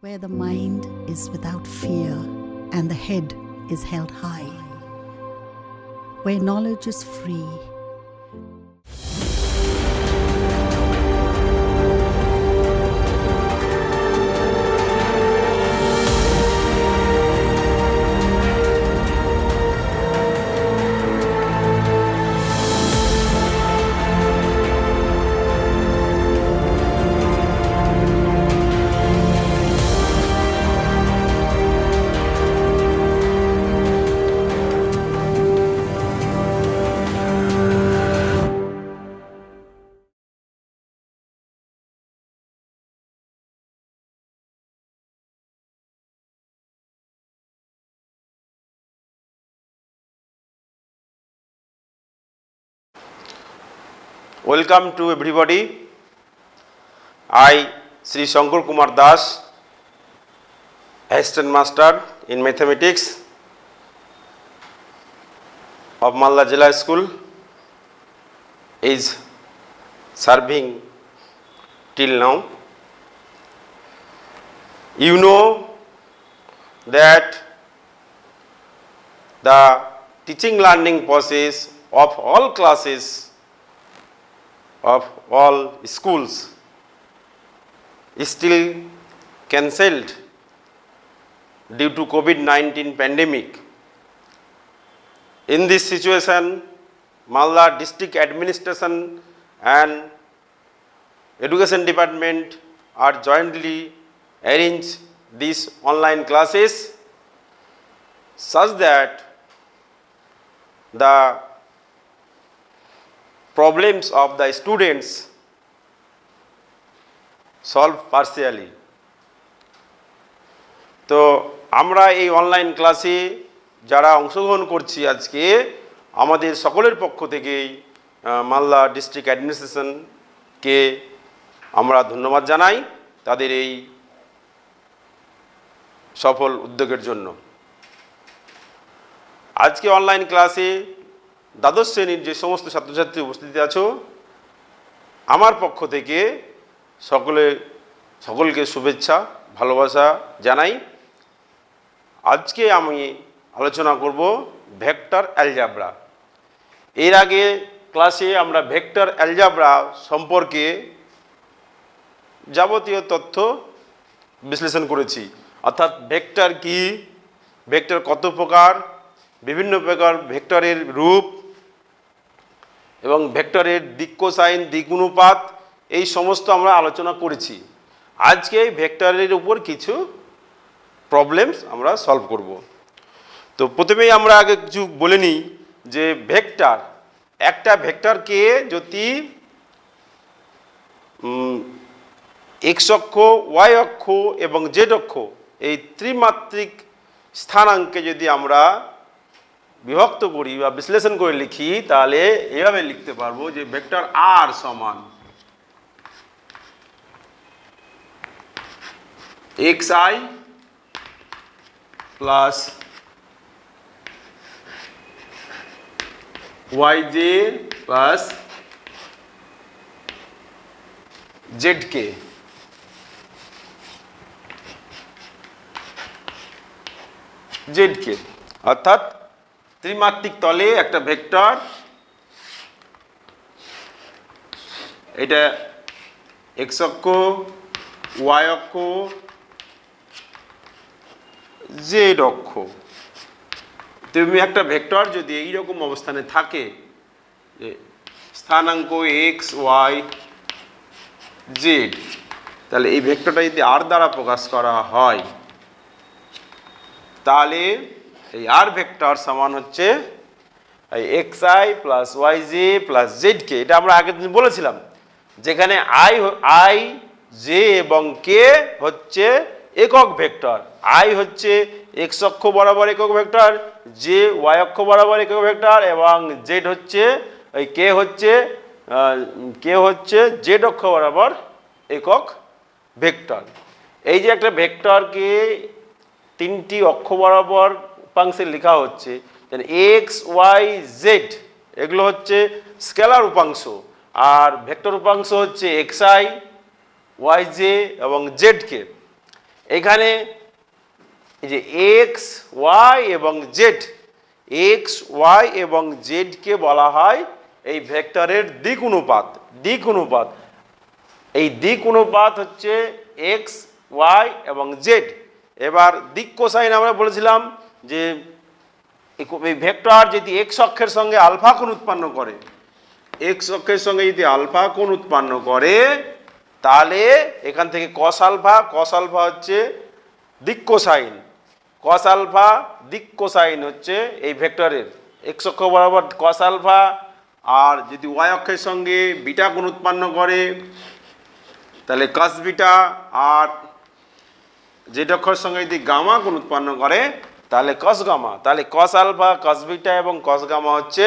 where the mind is without fear and the head is held high, where knowledge is free. Welcome to everybody. I, Sri Shankar Kumar Das, Assistant Master in Mathematics of Malda Jilla School, is serving till now. You know that the teaching learning process of all classes of all schools is still cancelled due to COVID-19 pandemic. In this situation, Malda District Administration and Education Department are jointly arrange these online classes such that the problems of the students solve partially. তো আমরা এই online ক্লাসে যারা অংশগ্রহণ করছি আজকে আমাদের সকলের পক্ষ থেকেই মালদা ডিস্ট্রিক্ট অ্যাডমিনিস্ট্রেশনকে আমরা ধন্যবাদ জানাই তাদের এই সফল উদ্যোগের জন্য। আজকে অনলাইন ক্লাসে দ্বাদশ শ্রেণীর যে সমস্ত ছাত্রছাত্রী উপস্থিত আছো আমার পক্ষ থেকে সকলকে শুভেচ্ছা ভালোবাসা জানাই। আজকে আমি আলোচনা করব ভেক্টর অ্যালজেব্রা। এর আগে ক্লাসে আমরা ভেক্টর অ্যালজেব্রা সম্পর্কে যাবতীয় তথ্য বিশ্লেষণ করেছি, অর্থাৎ ভেক্টর কি, ভেক্টর কত প্রকার, বিভিন্ন প্রকার ভেক্টরের রূপ এবং ভেক্টরের দিক কোসাইন দিক অনুপাত এই সমস্ত আমরা আলোচনা করেছি। আজকে ভেক্টরের উপর কিছু প্রবলেমস আমরা সলভ করব। তো প্রথমেই আমরা আগে কিছু বলে নিই যে ভেক্টর, একটা ভেক্টরকে যদি এক্স অক্ষ, ওয়াই অক্ষ এবং জেড অক্ষ এই ত্রিমাত্রিক স্থানাঙ্কে যদি আমরা বিভক্ত করি বা বিশ্লেষণ করে লিখি তাহলে এভাবে লিখতে পারবো যে ভেক্টর আর সমান x i plus y j plus z k. Z k অর্থাৎ ত্রিমাত্রিক তলে একটা ভেক্টর, এটা এক্স অক্ষ, ওয়াই অক্ষ, জেড অক্ষ। তুমি একটা ভেক্টর যদি এইরকম অবস্থানে থাকে যে স্থানাঙ্ক এক্স ওয়াই জেড, তাহলে এই ভেক্টরটা যদি আর দ্বারা প্রকাশ করা হয় তাহলে এই আর ভেক্টর সমান হচ্ছে x i plus y j plus z k. এটা আমরা আগের দিন বলেছিলাম, যেখানে আই জে এবং কে হচ্ছে একক ভেক্টর। আই হচ্ছে এক্স অক্ষ বরাবর একক ভেক্টর, জে ওয়াই অক্ষ বরাবর একক ভেক্টর এবং জেড হচ্ছে কে হচ্ছে জেড অক্ষ বরাবর একক ভেক্টর। এই যে একটা ভেক্টরকে তিনটি অক্ষ বরাবর উপাংশে লেখা হচ্ছে, এক্স ওয়াই জেড এগুলো হচ্ছে স্কেলার উপাংশ, আর ভেক্টর উপাংশ হচ্ছে এক্স আই ওয়াই জে এবং জেড কে। এখানে এই যে এক্স ওয়াই এবং জেড, এক্স ওয়াই এবং জেডকে বলা হয় এই ভেক্টরের দিক অনুপাত। দিক অনুপাত, এই দিক অনুপাত হচ্ছে এক্স ওয়াই এবং জেড। এবার দিক কোসাইন আমরা বলেছিলাম যে এই ভেক্টর যদি এক্স অক্ষের সঙ্গে আলফা কোণ উৎপন্ন করে, এক্স অক্ষের সঙ্গে যদি আলফা কোণ উৎপন্ন করে, তাহলে এখান থেকে কস আলফা, কস আলফা হচ্ছে দিক কোসাইন, কস আলফা দিক কোসাইন হচ্ছে এই ভেক্টরের এক্স অক্ষ বরাবর কস আলফা। আর যদি ওয়াই অক্ষের সঙ্গে বিটা কোণ উৎপন্ন করে তাহলে কস বিটা, আর জেড অক্ষের সঙ্গে যদি গামা কোণ উৎপন্ন করে তাহলে কস গামা। তাহলে কস আলফা, কস বিটা এবং কস গামা হচ্ছে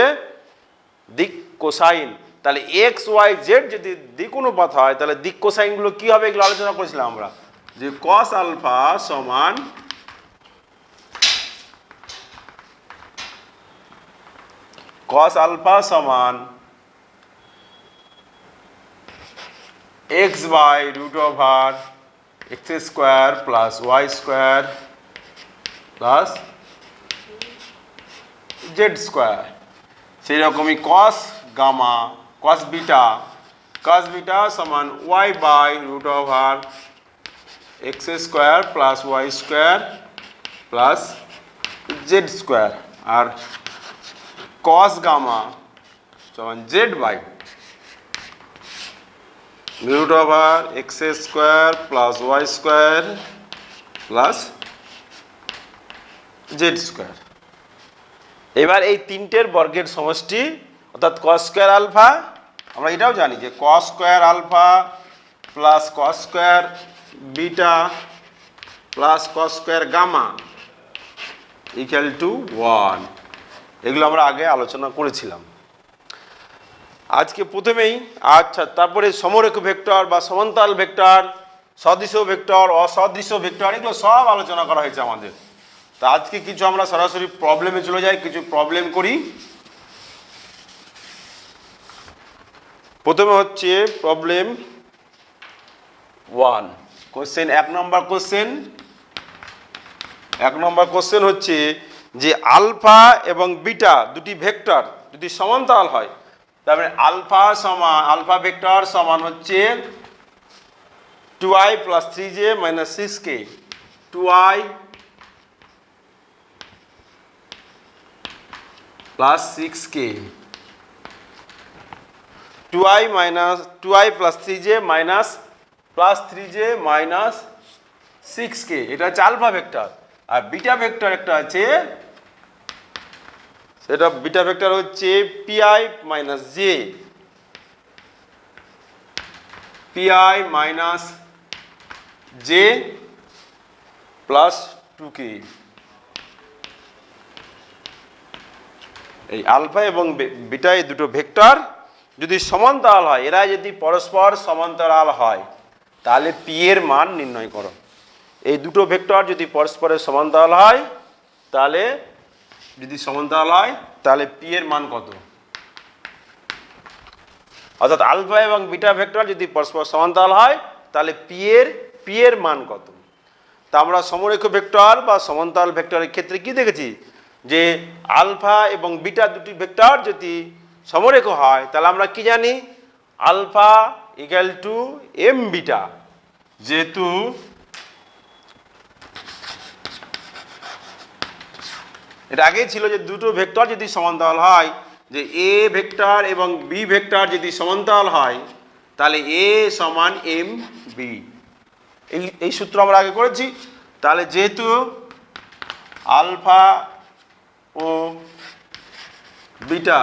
দিক কোসাইন। তাহলে এক্স ওয়াই জেড যদি দিক অনুপাত হয় তাহলে দিক কোসাইনগুলো কী হবে এগুলো আলোচনা করেছিলাম আমরা, যে কস আলফা সমান cos alpha সমান x by root over x square plus y square plus z square। সেই রকমই cos gamma, cos beta সমান y by root over x square plus y square plus z square। R cos gamma সমান z by root over x square plus y square plus z square। এবার এই তিনটের বর্গের সমষ্টি অর্থাৎ cos square alpha, আমরা এটাও জানি যে cos square alpha plus cos square beta plus cos square gamma equal to 1। এগুলো আমরা আগে আলোচনা করেছিলাম। আজকে প্রথমেই আচ্ছা, তারপরে সমরেখ ভেক্টর বা সমান্তরাল ভেক্টর, সদৃশ ভেক্টর, অসদৃশ ভেক্টর, এগুলো সব আলোচনা করা হয়েছে আমাদের। তা আজকে কিছু আমরা সরাসরি প্রবলেমে চলে যাই, কিছু প্রবলেম করি। প্রথমে হচ্ছে প্রবলেম 1, কোশ্চেন 1 নম্বর কোশ্চেন। 1 নম্বর কোশ্চেন হচ্ছে যে আলফা এবং বিটা দুটি ভেক্টর যদি সমান্তরাল হয়, তারপরে আলফা সমান, আলফা ভেক্টর সমান হচ্ছে 2i plus 3j minus 6k, 2i plus 6k, 2i plus 3j minus plus 3j minus 6k, এটা হচ্ছে আলফা ভেক্টর। আর বিটা ভেক্টর একটা আছে, সেটা বিটা ভেক্টর হচ্ছে pi minus j, pi minus j plus 2k। এই alpha এবং beta এই দুটো ভেক্টর যদি সমান্তরাল হয়, এরা যদি পরস্পর সমান্তরাল হয় তাহলে পি এর মান নির্ণয় করো। এই দুটো ভেক্টর যদি পরস্পরের সমান্তরাল হয় তাহলে, যদি সমান্তরাল হয় তাহলে পি এর মান কত, অর্থাৎ আলফা এবং বিটা ভেক্টর যদি পরস্পর সমান্তরাল হয় তাহলে পি এর মান কত। তা আমরা সমরেখ ভেক্টর বা সমান্তরাল ভেক্টরের ক্ষেত্রে কি দেখেছি, যে আলফা এবং বিটা দুটি ভেক্টর যদি সমরেখ হয় তাহলে আমরা কি জানি, alpha equal to M beta. যেহেতু এটা আগেই ছিল যে দুটো ভেক্টর যদি সমান্তরাল হয়, যে এ ভেক্টর এবং বি ভেক্টর যদি সমান্তরাল হয় তাহলে এ সমান এম বি, এই সূত্র আমরা আগে করেছি। তাহলে যেহেতু আলফা ও বিটা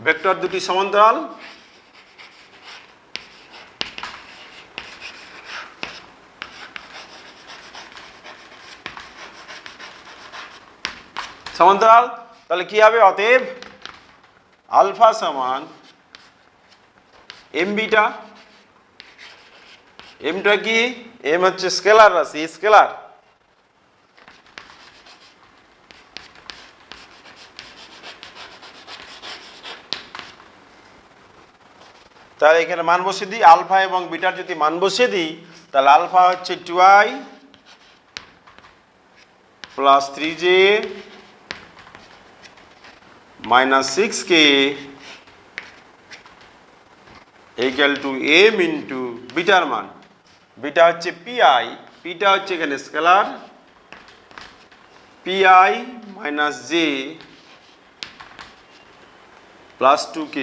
ভেক্টর দুটি সমান্তরাল, সমান্তরাল, তাহলে কি হবে, অতএব আলফা সমান এম বিটা। এমটা কি, এম হচ্ছে স্কেলার রাশি, স্কেলার। তাহলে এখানে মান বসিয়ে দিই, আলফা এবং বিটার যদি মান বসিয়ে দিই তাহলে আলফা হচ্ছে 2i plus 3j minus 6k equal to m into bitter মান। বিটা হচ্ছে পিআই, পিটা হচ্ছে এখানে scalar, PI minus J plus 2k।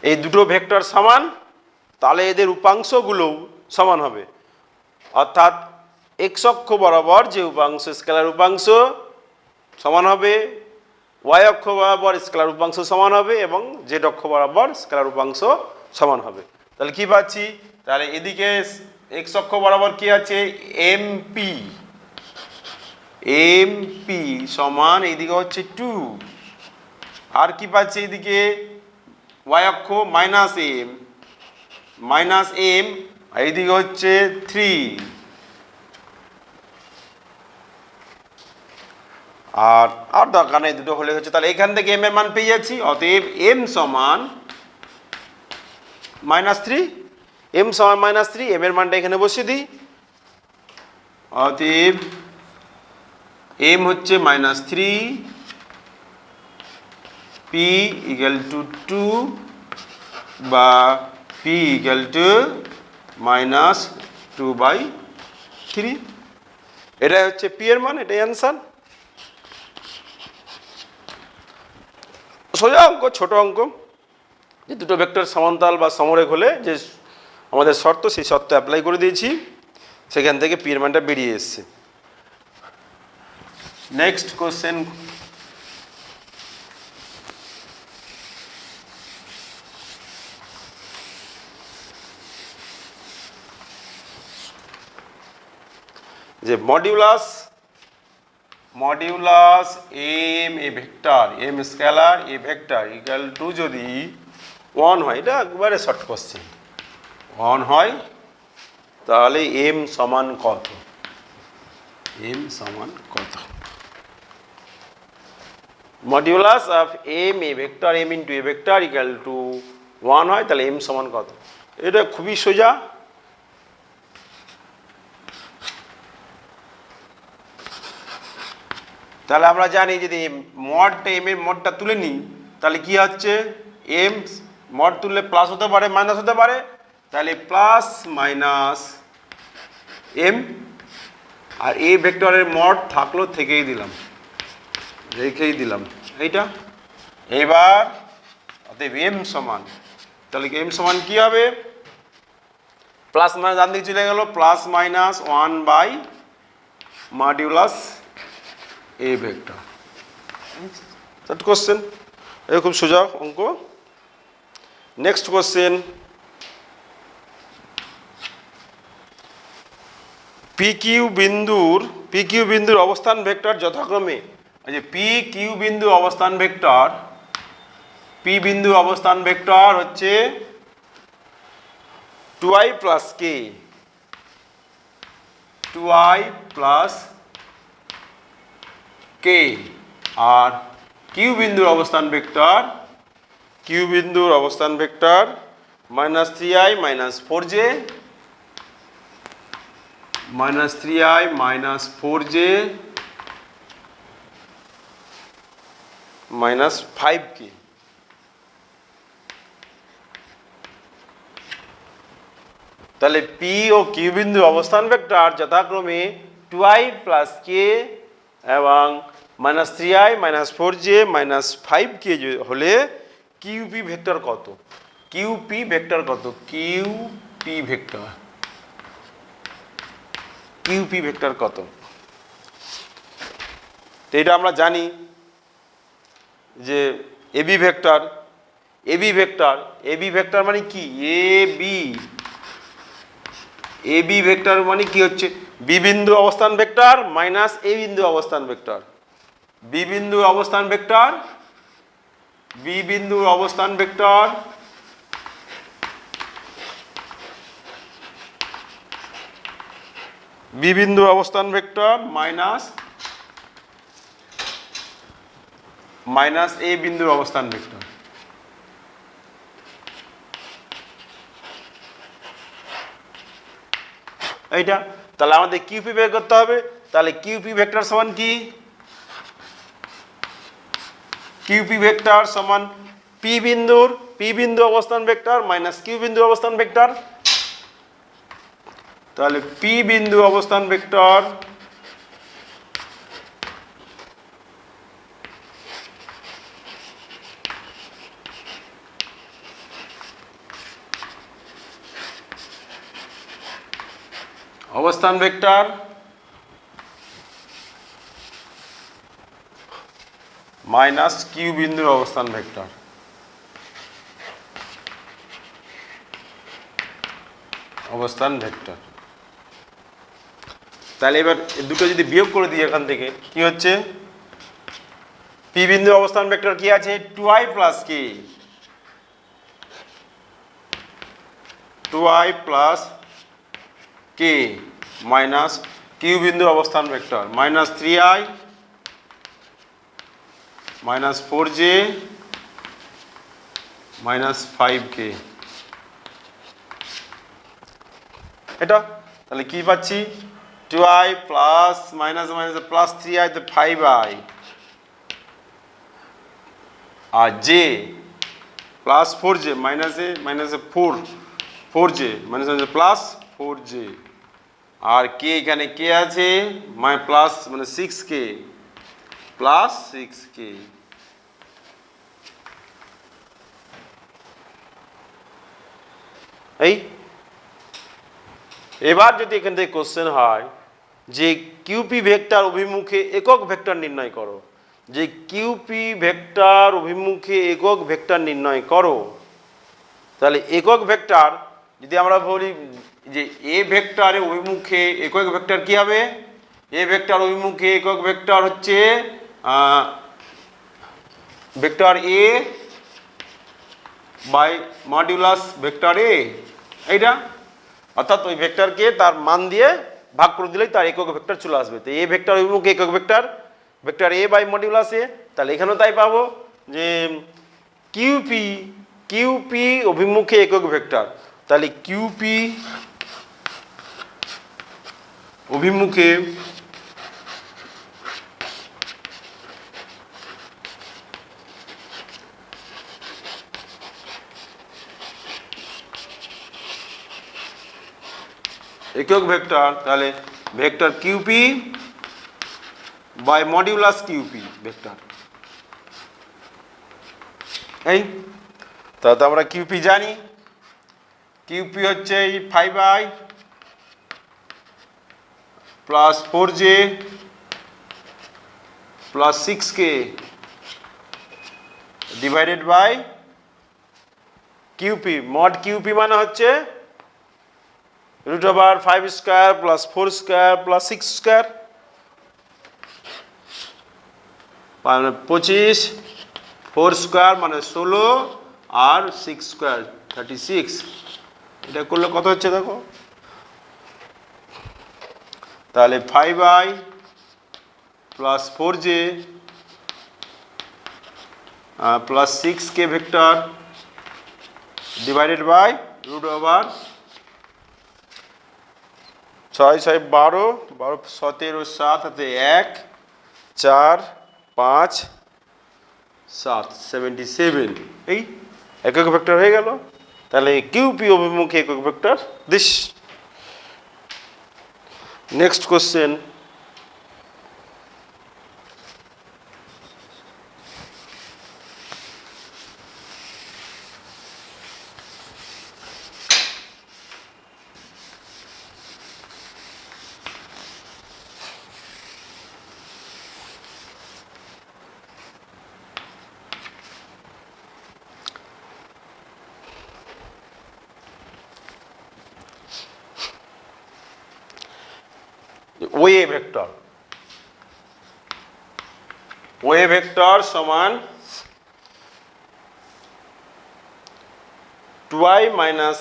এই দুটো ভেক্টর সমান, তাহলে এদের উপাংশগুলোও সমান হবে। অর্থাৎ এক্স অক্ষ বরাবর যে উপাংশ স্কেলার উপাংশ সমান হবে, ওয়াই অক্ষ বরাবর স্কেলার উপাংশ সমান হবে এবং জেড অক্ষ বরাবর স্কেলার উপাংশ সমান হবে। তাহলে কি পাচ্ছি? তাহলে এদিকে এক্স অক্ষ বরাবর কি আছে? এমপি, এমপি সমান এইদিকে হচ্ছে 2। আর কি পাচ্ছি এইদিকে? ওয়াই অক্ষ মাইনাস এম, মাইনাস এম, এইদিকে হচ্ছে 3। আর দরকার নেই, দুটো হলে হচ্ছে। তাহলে এখান থেকে এম এর মান পেয়ে যাচ্ছি। অতএব এম সমান -3, এম সমান -3, এম এর মানটা এখানে বসিয়ে দিই। অতএব এম হচ্ছে -3, পি ইকুয়াল টু 2 বা পি ইকুয়াল টু -2/3। এটাই হচ্ছে পি এর মান, এটাই অ্যান্সার। সোজা অঙ্ক, ছোট অঙ্ক, যে দুটো ভেক্টর সমান্তরাল বা সমরেখ হলে যে আমাদের শর্ত, সেই শর্ত অ্যাপ্লাই করে দিয়েছি, সেখান থেকে পি এর মানটা বেরিয়ে এসছে। নেক্সট কোশ্চেন, যে modulus M A vector, M scalar A vector equal to যদি 1 হয়, এটা একবারে শর্ট কোশ্চেন, 1 হয়, তাহলে এম সমান কত? এম সমান কত? Modulus of M A vector, M into A vector equal to 1 হয়, তাহলে এম সমান কত? এটা খুবই সোজা। তাহলে আমরা জানি যদি মডটা এম এর মডটা তুলে নিই, তাহলে কি হচ্ছে? এম মড তুললে প্লাস হতে পারে, মাইনাস হতে পারে, তাহলে প্লাস মাইনাস এম। আর এই ভেক্টরের মড থাকলো, থেকেই দিলাম, রেখেই দিলাম এইটা। এবার অতএব এম সমান, তাহলে এম সমান কি হবে? প্লাস মাইনাস ডান দিকে চলে গেল, প্লাস মাইনাস 1/মডিউলাস এ ভেক্টর। দ্যাট কোশ্চেন, এটা খুব সোজা অঙ্ক। নেক্সট কোশ্চেন, পি কিউ বিন্দুর অবস্থান ভেক্টর যথাক্রমে, যে পি কিউ বিন্দু অবস্থান ভেক্টর, পি বিন্দু অবস্থান ভেক্টর হচ্ছে 2i প্লাস কে, 2i প্লাস কে। আর কিউ বিন্দুর অবস্থান vector, -3i - 4j, -3i - 4j -5k। তাহলে পি ও কিউ বিন্দু অবস্থান ভেক্টর যথাক্রমে 2i প্লাস কে এবং -3i - 4j -5k হলে কিউপি ভেক্টর কত? কিউপি ভেক্টর কত? কিউপি ভেক্টর কত? তো এটা আমরা জানি যে এবি ভেক্টর মানে কি? এবি ভেক্টর মানে কি হচ্ছে? বি বিন্দু অবস্থান ভেক্টর মাইনাস এ বিন্দু অবস্থান ভেক্টর। বি বিন্দু অবস্থান ভেক্টর মাইনাস এ বিন্দুর অবস্থান ভেক্টর। এইটা। তাহলে আমাদের কিউপি বের করতে হবে। তাহলে কিউপি ভেক্টর সমান কি? কিউপি ভেক্টর সমান পি বিন্দু অবস্থান ভেক্টর মাইনাস কিউ বিন্দু অবস্থান ভেক্টর। তাহলে পি বিন্দু অবস্থান ভেক্টর মাইনাস কিউ বিন্দুর অবস্থান ভেক্টর। তাহলে এবার দুটো যদি বিয়োগ করে দিই এখান থেকে কি হচ্ছে? পি বিন্দু অবস্থান ভেক্টর কি আছে? 2i প্লাস কি? 2i প্লাস কে মাইনাস কিউ বিন্দু অবস্থান vector minus 3i minus 4j minus 5k। এটা তাহলে কি পাচ্ছি? 2i plus minus minus plus 3i তো 5i আর j প্লাস 4j মাইনাসে মাইনাসে 4j মাইনাস প্লাস 4j আর কে এখানে কে আছে প্লাস মানে 6k প্লাস 6k। এই এবার যদি এখান থেকে কোশ্চেন হয় যে কিউপি ভেক্টর অভিমুখে একক ভেক্টর নির্ণয় করো, যে কিউপি ভেক্টর অভিমুখে একক ভেক্টর নির্ণয় করো, তাহলে একক ভেক্টর যদি আমরা বলি যে এ ভেক্টরের অভিমুখে একক ভেক্টর কি হবে? এ ভেক্টর অভিমুখে একক ভেক্টর হচ্ছে vector a by modulus vector a, এইটা অর্থাৎ ওই ভেক্টরকে তার মান দিয়ে ভাগ করে দিলেই তার একক ভেক্টর চলে আসবে। তো এ ভেক্টর অভিমুখে একক vector vector a by modulus a. তাহলে এখানেও তাই পাবো যে কিউপি অভিমুখে একক ভেক্টর। তাহলে কিউপি অভিমুখে একক ভেক্টর, তাহলে vector QP by modulus QP vector. এই তাহলে তো আমরা কিউপি জানি, কিউপি হচ্ছে এই 5i plus 4j plus 6k divided by QP. Mod QP মানে হচ্ছে √5 square plus 4 square plus 6 square মানে 25, 4 স্কয়ার মানে 16 আর 6 স্কয়ার 36। এটা করলে কত হচ্ছে দেখো? তাহলে 5i plus 4j plus 6k vector divided by √6 6 12 12 17 7 হাতে 1 4 5 7 77। এই একক ভেক্টর হয়ে গেল। তাহলে কিউপি অভিমুখে একক vector this. Next question, OA vector. OA vector সমান 2i minus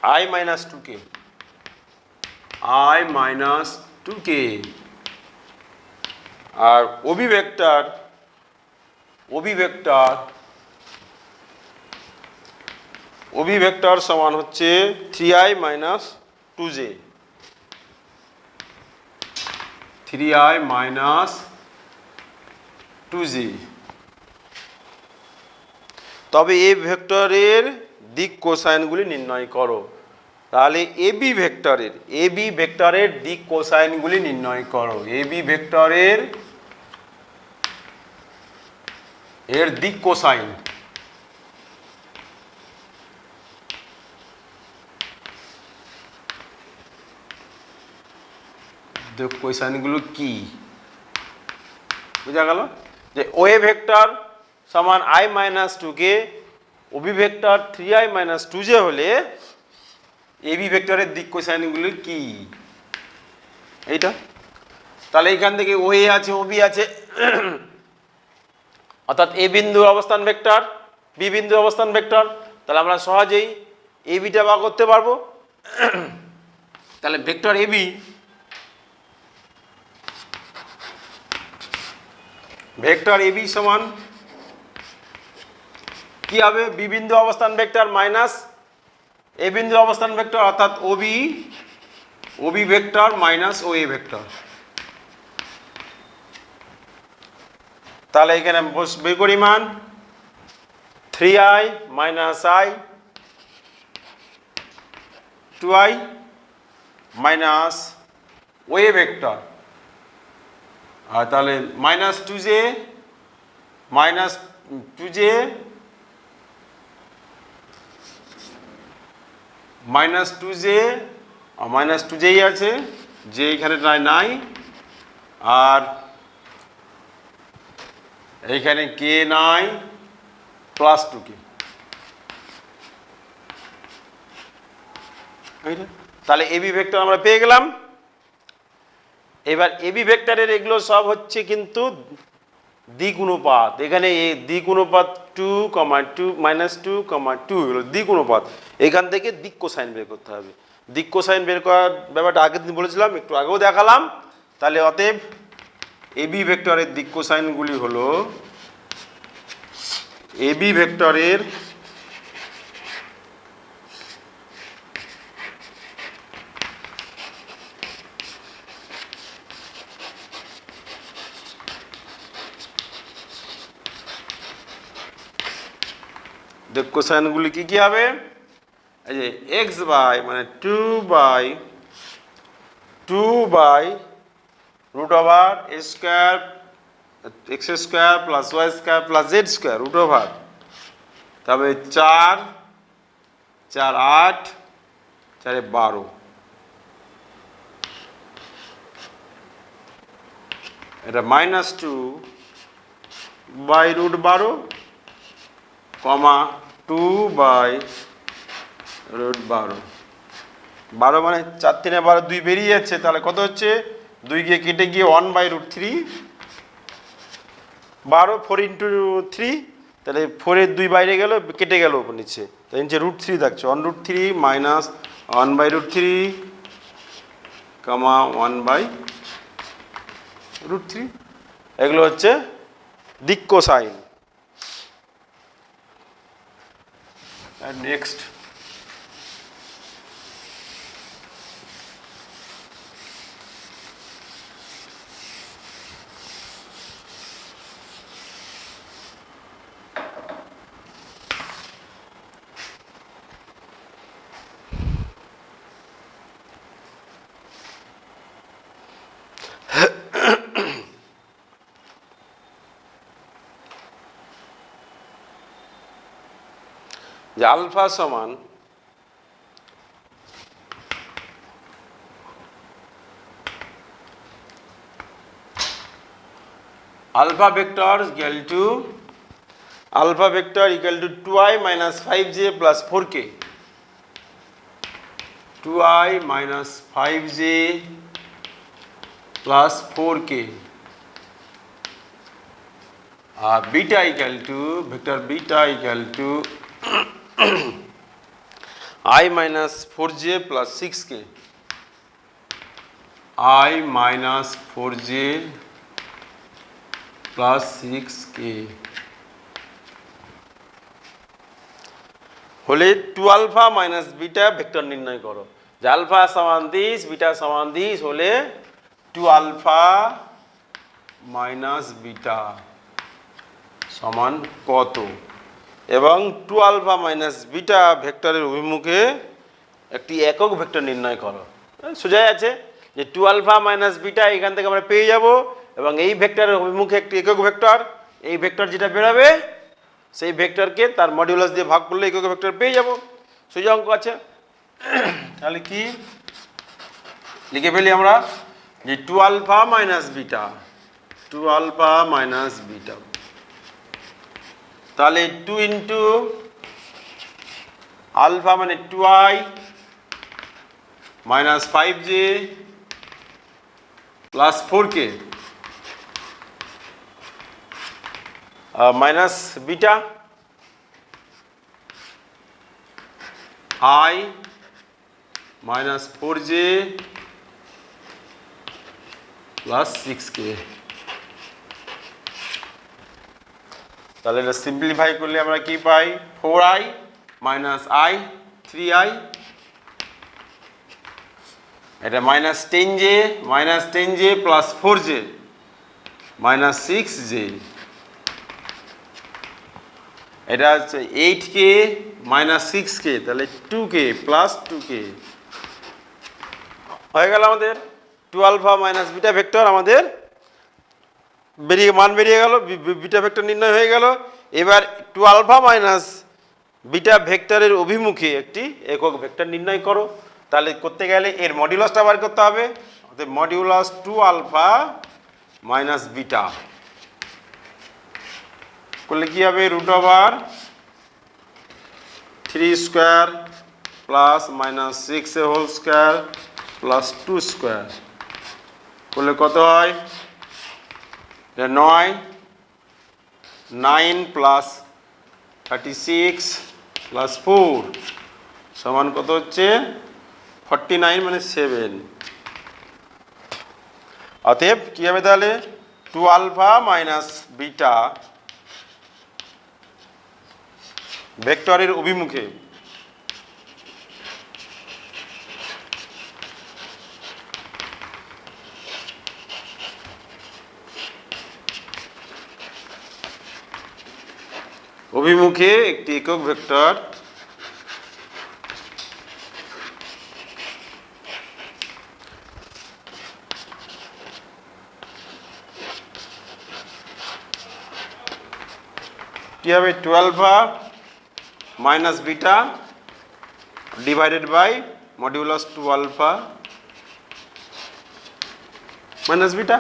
i minus 2k i minus 2k আর ওবি ভেক্টর সমান হচ্ছে 3i minus 2j, 3i minus 2j। তবে এ ভেক্টরের দিক কোসাইনগুলি নির্ণয় করো। তাহলে এবি ভেক্টরের দিক কোসাইনগুলি নির্ণয় করো। এবি ভেক্টরের এর দিক কোসাইন, দিক কোসাইনগুলো কি বোঝা গেল? যে ওএ ভেক্টর সমান i minus 2k, OB vector 3i minus 2j হলে এবি ভেক্টরের দিক কোসাইনগুলো কি এইটা। তাহলে এখান থেকে ওএ আছে, ওবি আছে, অর্থাৎ এ বিন্দুর অবস্থান ভেক্টর, বি বিন্দুর অবস্থান ভেক্টর। তাহলে আমরা সহজেই এবিটা বার করতে পারবো। তাহলে ভেক্টর এবি, ভেক্টর এবি সমান কি হবে? বি বিন্দু অবস্থান ভেক্টর মাইনাস এ বিন্দু অবস্থান ভেক্টর, অর্থাৎ OB vector minus O A vector. তাহলে এখানে বের করি মান 3i minus i, 2i minus O A vector, আর তাহলে minus 2j minus 2j minus 2j minus 2jই আছে, যে এখানে নাই, আর এইখানে কে নাই, প্লাস 2k। তাহলে এবি ভেক্টর আমরা পেয়ে গেলাম। এবার এবি ভেক্টরের এগুলো সব হচ্ছে কিন্তু দিক অনুপাত। এখানে দিক অনুপাত 2, 2 মাইনাস 2, 2 এগুলো দিক অনুপাত। এখান থেকে দিক কোসাইন বের করতে হবে। দিক কোসাইন বের করার ব্যাপারটা আগের দিন বলেছিলাম, একটু আগেও দেখালাম। তাহলে অতএব এবি ভেক্টরের দিক কোসাইনগুলি হলো, এবি ভেক্টরের দিক কোসাইনগুলি কি কি হবে? এই যে এক্স বাই মানে 2 by root over A square X square plus Y square plus Z square root over, তবে 4 4 8 4 12, এটা minus 2 by root 12 comma 2 by root 12 মানে 4 3 12 2 বেরিয়ে যাচ্ছে। তাহলে কত হচ্ছে? 2 গিয়ে কেটে গিয়ে 1 বাই রুট 3, 12 4 ইন্টু 3, তাহলে 4-এর 2 বাইরে গেল, কেটে গেল উপর নিচে, তাই নিচে রুট 3 থাকছে। 1 root 3 minus 1 by root 3 comma 1 by root 3, এগুলো হচ্ছে দিক কোসাইন। আর নেক্সট যে আলফা সমান alpha vector equal to 2i minus 5j plus 4k, 2i minus 5j plus 4k, beta equal to vector beta equal to I minus 4j plus 6k, I minus 4j plus 6k হলে 2 alpha minus beta vector নির্ণয় করো। যে alpha সমান this beta সমান this হলে 2 alpha minus beta সমান কত, এবং 2 আলফা মাইনাস বিটা ভেক্টরের অভিমুখে একটি একক ভেক্টর নির্ণয় করো। সোজাই আছে যে 2 আলফা মাইনাস বিটা এখান থেকে আমরা পেয়ে যাব, এবং এই ভেক্টরের অভিমুখে একটি একক ভেক্টর, এই ভেক্টর যেটা বেরোবে সেই ভেক্টরকে তার মডিউলাস দিয়ে ভাগ করলে একক ভেক্টর পেয়ে যাব। সোজা অঙ্ক আছে। তাহলে কি লিখে ফেলি আমরা যে 2 alpha minus beta, 2 alpha minus beta, তাহলে 2 ইন্টু আলফা মানে 2i minus 5j plus 4k minus beta i minus 4j plus 6k। তাহলে এটা সিম্পলিফাই করলে আমরা কি পাই, 4i মাইনাস i 3i, এটা minus 10j plus 4j minus 6j, এটা হচ্ছে 8k মাইনাস 6k, তাহলে 2k প্লাস 2k হয়ে গেল আমাদের 2 আলফা মাইনাস বিটা ভেক্টর আমাদের মান বেরিয়ে গেল, বিটা ভেক্টর নির্ণয় হয়ে গেল। এবার 2 আলফা মাইনাস বিটা ভেক্টরের অভিমুখে একটি একক ভেক্টর নির্ণয় করো। তাহলে করতে গেলে এর মডিউলাসটা বার করতে হবে, অর্থাৎ মডিউলাস 2 আলফা মাইনাস বিটা করলে কি হবে, root over 3 square plus minus 6 whole square plus 2 square করলে কত হয়, 9 প্লাস 36 প্লাস 4 সমান কত হচ্ছে 49 মানে 7। অতএব কি হবে তাহলে 2 আলফা মাইনাস বিটা ভেক্টরের অভিমুখে একটি একক ভেক্টর কি হবে 2 alpha minus beta divided by modulus 2 alpha minus beta,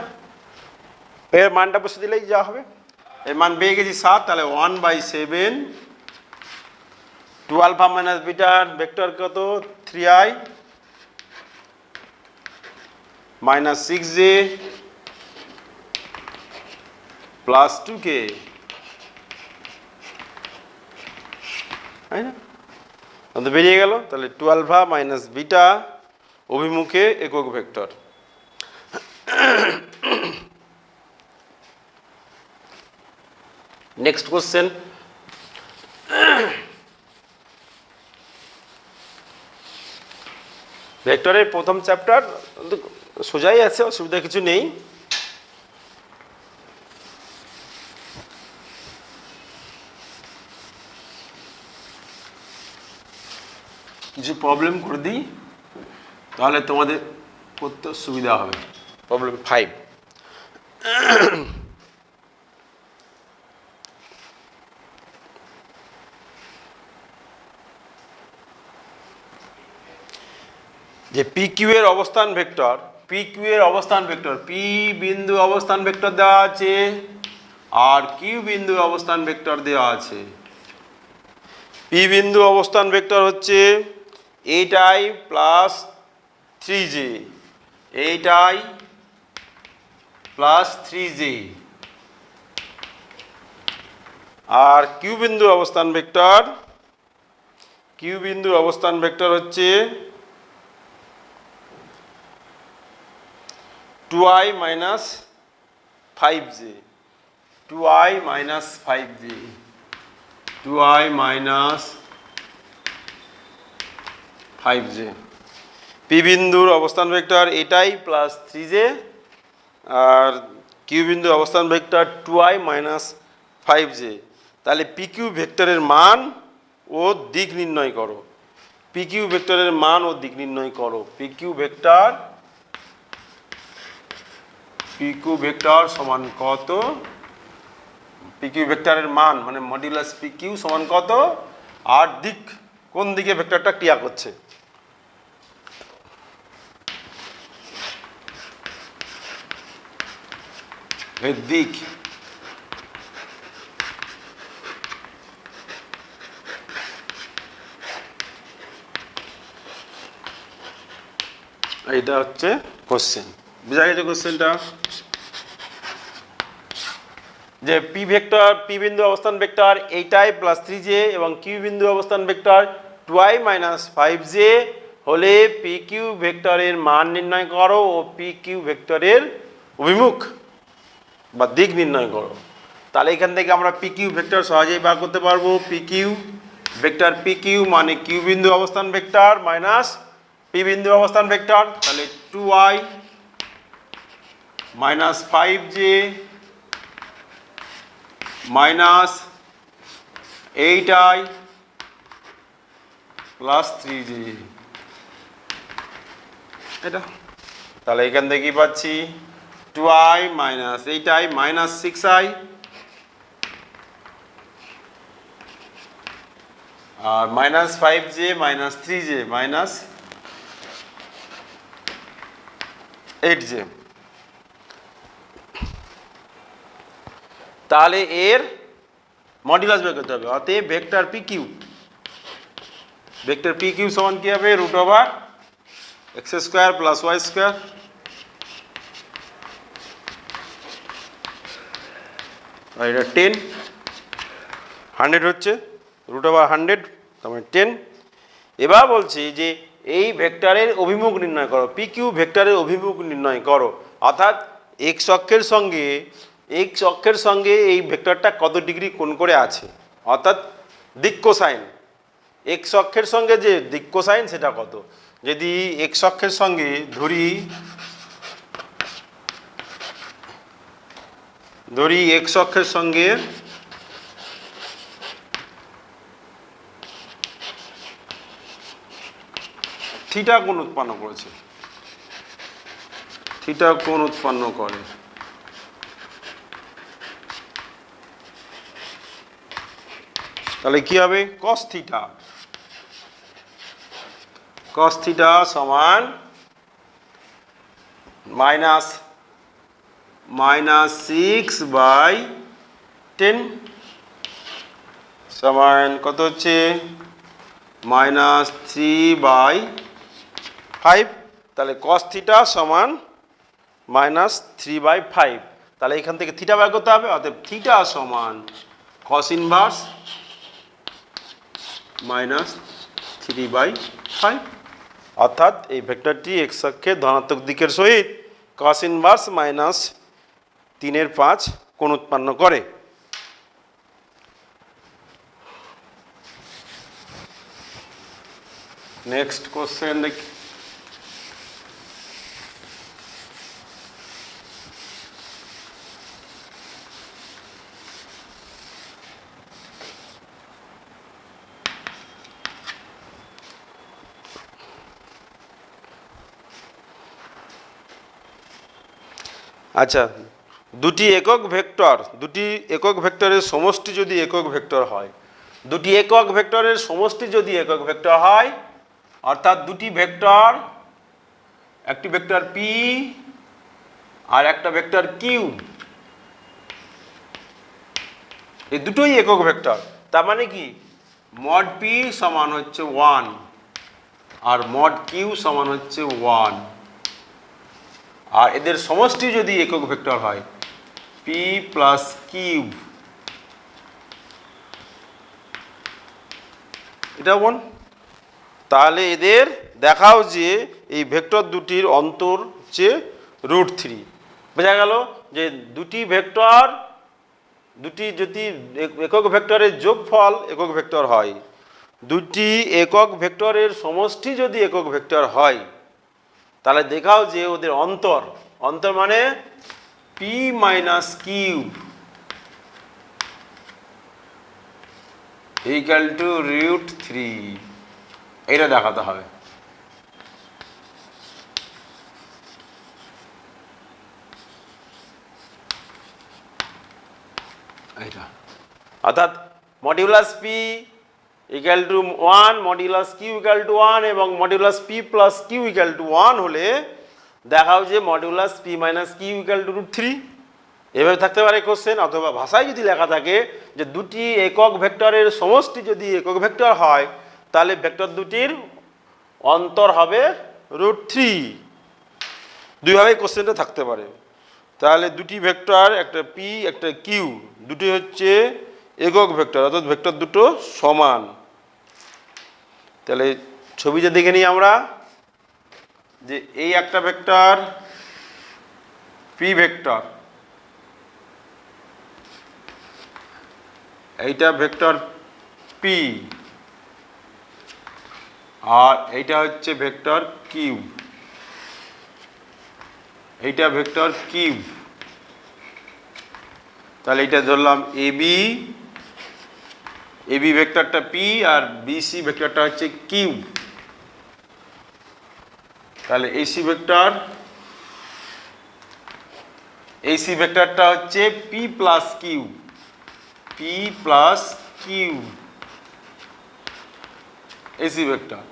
এর মানটা বসে দিলেই যা হবে। এর মান পেয়ে গেছি 7, তাহলে 1/7 2 আলফা মাইনাস বিটার ভেক্টর কত 3i minus 6j plus 2k, তাই না? তো বেরিয়ে গেল তাহলে 2 আলফা মাইনাস বিটা অভিমুখে একক ভেক্টর। নেক্সট কোশ্চেন, ভেক্টরের প্রথম চ্যাপ্টার সোজাই আছে, অসুবিধা কিছু নেই। কিছু প্রবলেম করে দিই তাহলে তোমাদের করতে সুবিধা হবে। প্রবলেম 5, যে পি কিউ এর অবস্থান ভেক্টর, পি বিন্দু অবস্থান ভেক্টর দেওয়া আছে আর কিউ বিন্দু অবস্থান ভেক্টর দেওয়া আছে। পি বিন্দু অবস্থান ভেক্টর হচ্ছে 8i plus 3j, 8i plus 3j, আর কিউ বিন্দু অবস্থান ভেক্টর হচ্ছে 2i minus 5j, 2i minus 5j, 2i minus 5j। P বিন্দুর অবস্থান ভেক্টর এটাই প্লাস 3j, আর কিউ বিন্দুর অবস্থান ভেক্টর 2i মাইনাস 5j। তাহলে পি কিউ ভেক্টরের মান ও দিক নির্ণয় করো। পি কিউ ভেক্টরের মান ও দিক নির্ণয় করো। পি কিউ ভেক্টর সমান কত? পি কিউ ভেক্টরের মান মানে মডিউলাস পি কিউ সমান কত, আর দিক কোন দিকে ভেক্টরটা ক্রিয়া করছে। এর দিক এইটা হচ্ছে কোশ্চেন। বুঝা গেছে কোশ্চেনটা? যে পি ভেক্টর, পি বিন্দু অবস্থান ভেক্টর এইটাই প্লাস 3j এবং কিউ বিন্দু অবস্থান ভেক্টর 2i মাইনাস 5j হলে পি কিউ ভেক্টরের মান নির্ণয় করো ও পি কিউ ভেক্টরের অভিমুখ বা দিক নির্ণয় করো। তাহলে এখান থেকে আমরা পি কিউ ভেক্টর সহজেই বার করতে পারবো। P Q vector P Q মানে কিউ বিন্দু অবস্থান ভেক্টর মাইনাস পি বিন্দু অবস্থান ভেক্টর, তাহলে 2i minus 5j minus 8i plus 3j। এটা তাহলে এখান থেকে কি পাচ্ছি? 2i minus 8i minus 6i আর minus 5j minus 3j minus 8j। তাহলে এর মডুলাস বের করতে হবে। অতএব vector P Q, vector P Q সমান কি হবে? Root over x square plus Y square, আর এটা 10 100 হচ্ছে রুট ওভার 100, তার মানে 10। এবার বলছি যে এই ভেক্টরের অভিমুখ নির্ণয় করো। পি কিউ ভেক্টরের অভিমুখ নির্ণয় করো, অর্থাৎ এক্স অক্ষের সঙ্গে এই ভেক্টরটা কত ডিগ্রি কোণ করে আছে, অর্থাৎ দিক কোসাইন। এক্স অক্ষের সঙ্গে যে দিক কোসাইন সেটা কত। যদি এক্স অক্ষের সঙ্গে ধরি এক্স অক্ষের সঙ্গে থিটা কোণ উৎপন্ন করেছে, থিটা কোণ উৎপন্ন করে, তাহলে কি হবে? কস থিটা সমান মাইনাস 6/10 সমান কত হচ্ছে? মাইনাস 3/5। তাহলে কস থিটা সমান মাইনাস 3/5। তাহলে এখান থেকে থিটা বের করতে হবে। অতএব থিটা সমান কস ইনভার্স মাইনাস 3/5, অর্থাৎ এই ভেক্টরটি এক্স অক্ষের ধনাত্মক দিকের সহিত কস ইনভার্স মাইনাস 3/5 কোণ উৎপন্ন করে। নেক্সট কোশ্চেন দেখি। আচ্ছা, দুটি একক ভেক্টরের সমষ্টি যদি একক ভেক্টর হয়, দুটি একক ভেক্টরের সমষ্টি যদি একক ভেক্টর হয়, অর্থাৎ দুটি ভেক্টর, একটি ভেক্টর পি আর একটা ভেক্টর কিউ, এই দুটোই একক ভেক্টর। তার মানে কি? মড পি সমান হচ্ছে 1 আর মড কিউ সমান হচ্ছে 1, আর এদের সমষ্টি যদি একক ভেক্টর হয় পি প্লাস কিউব, এটা বোন, তাহলে এদের দেখাও যে এই ভেক্টর দুটির অন্তর হচ্ছে √3। বোঝা গেল যে দুটি ভেক্টর, দুটি যদি একক ভেক্টরের যোগফল একক ভেক্টর হয়, দুটি একক ভেক্টরের সমষ্টি যদি একক ভেক্টর হয়, তাহলে দেখাও যে ওদের অন্তর, অন্তর মানে P minus Q equal to √3, এটা দেখাতে হবে। এটা অর্থাৎ modulus P equal to 1, modulus Q equal to 1 এবং modulus P plus Q equal to 1 হলে দেখাও যে modulus P minus Q equal to √3। এভাবে থাকতে পারে কোশ্চেন, অথবা ভাষায় যদি লেখা থাকে যে দুটি একক ভেক্টরের সমষ্টি যদি একক ভেক্টর হয় তাহলে ভেক্টর দুটির অন্তর হবে √3। দুইভাবেই কোশ্চেনটা থাকতে পারে। তাহলে দুটি ভেক্টর, একটা পি একটা কিউ, দুটি হচ্ছে একক ভেক্টর, অর্থাৎ ভেক্টর দুটো সমান। তাহলে ছবিটা দেখে নিই আমরা, যে এই একটা ভেক্টর পি ভেক্টর, এইটা ভেক্টর পি, আর এইটা হচ্ছে ভেক্টর কিউ, এইটা ভেক্টর কিউ। তাহলে এটা ধরলাম এবি, এবি ভেক্টরটা পি আর বিসি ভেক্টরটা হচ্ছে কিউ। তাহলে এসি ভেক্টর, এসি ভেক্টরটা হচ্ছে P plus Q, P plus Q AC vector.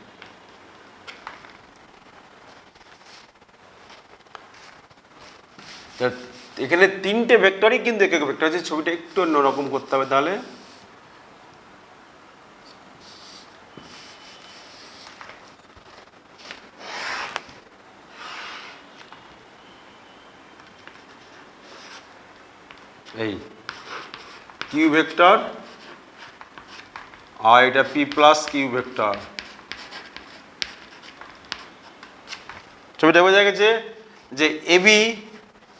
এখানে তিনটে ভেক্টরই কিন্তু একক ভেক্টর আছে, ছবিটা একটু অন্যরকম করতে হবে। তাহলে এই কিউ ভেক্টর আর এটা পি প্লাস কিউ ভেক্টর। ছবিটা বোঝা গেছে যে এবি,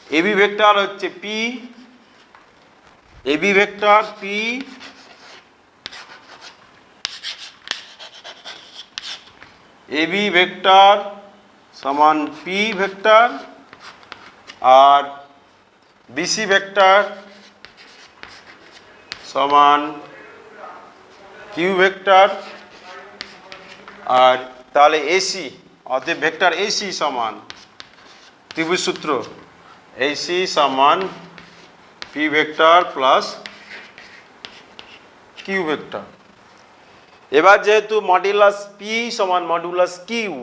এবি ভেক্টর হচ্ছে P, AB vector P, AB vector সমান পি ভেক্টর, আর বিসি ভেক্টর সমান কিউ ভেক্টর। আর তাহলে এসি, অতএব ভেক্টর এসি সমান ত্রিভুজ সূত্র, এসি সমান P vector plus Q vector. এবার যেহেতু মডিউলাস পি সমান মডিউলাস কিউ,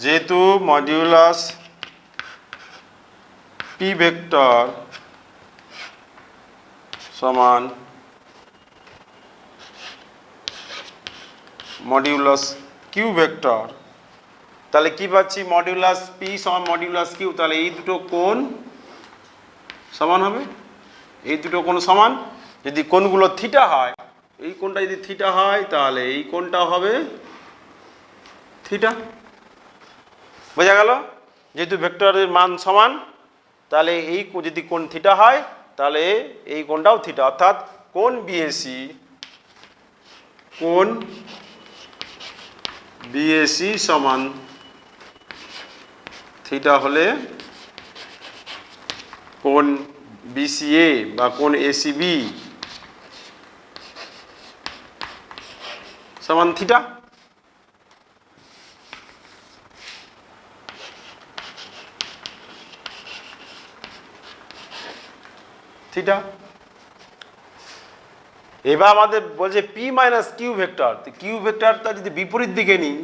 যেহেতু মডিউলাস পি ভেক্টর সমান মডিউলাস কিউ ভেক্টর, তাহলে কি পাচ্ছি? মডিউলাস পি সমান মডিউলাস কিউ, তাহলে এই দুটো কোণ সমান হবে, এই দুটো কোণ সমান। যদি কোণগুলো থিটা হয়, এই কোণটা যদি থিটা হয় তাহলে এই কোণটা হবে থিটা। বোঝা গেল? যেহেতু ভেক্টরের মান সমান, তাহলে এই যদি কোণ থিটা হয় তাহলে এই কোণটাও থিটা, অর্থাৎ কোণ বিএসি, কোণ বিএসি সমান থিটা হলে কোণ বিসিএ বা কোণ এসিবি সমান থিটা। থিটা। এবার আমাদের বলছে P minus Q vector, Q ভেক্টরটা যদি বিপরীত দিকে নিই,